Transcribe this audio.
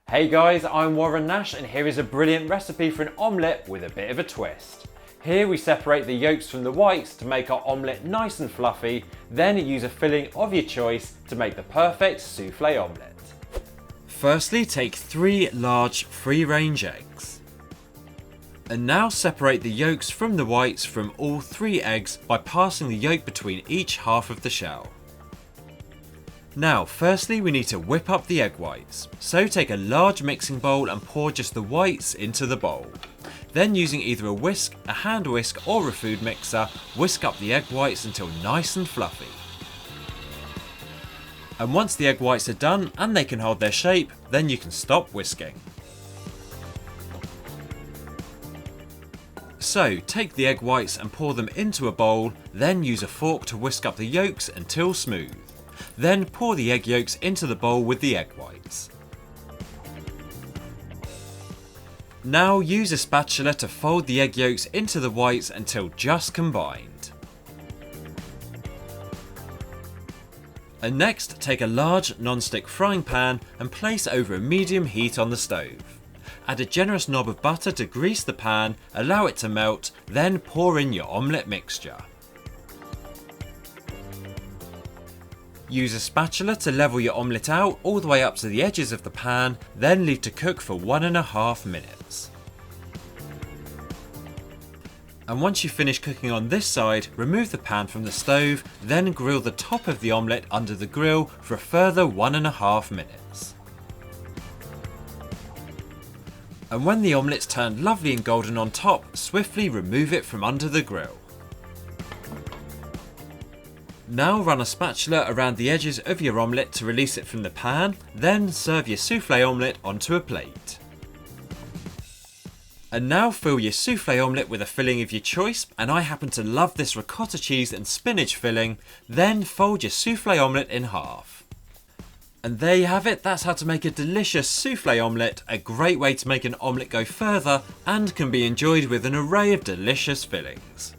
Hey guys, I'm Warren Nash and here is a brilliant recipe for an omelette with a bit of a twist. Here we separate the yolks from the whites to make our omelette nice and fluffy, then use a filling of your choice to make the perfect souffle omelette. Firstly, take 3 large free-range eggs. And now separate the yolks from the whites from all 3 eggs by passing the yolk between each half of the shell. Now, firstly we need to whip up the egg whites. So take a large mixing bowl and pour just the whites into the bowl. Then using either a whisk, a hand whisk or a food mixer, whisk up the egg whites until nice and fluffy. And once the egg whites are done and they can hold their shape, then you can stop whisking. So take the egg whites and pour them into a bowl, then use a fork to whisk up the yolks until smooth. Then pour the egg yolks into the bowl with the egg whites. Now use a spatula to fold the egg yolks into the whites until just combined. And next, take a large non-stick frying pan and place over a medium heat on the stove. Add a generous knob of butter to grease the pan, allow it to melt, then pour in your omelette mixture. Use a spatula to level your omelette out all the way up to the edges of the pan, then leave to cook for 1.5 minutes. And once you finish cooking on this side, remove the pan from the stove, then grill the top of the omelette under the grill for a further 1.5 minutes. And when the omelette's turned lovely and golden on top, swiftly remove it from under the grill. Now run a spatula around the edges of your omelette to release it from the pan, then serve your souffle omelette onto a plate. And now fill your souffle omelette with a filling of your choice, and I happen to love this ricotta cheese and spinach filling, then fold your souffle omelette in half. And there you have it, that's how to make a delicious souffle omelette, a great way to make an omelette go further and can be enjoyed with an array of delicious fillings.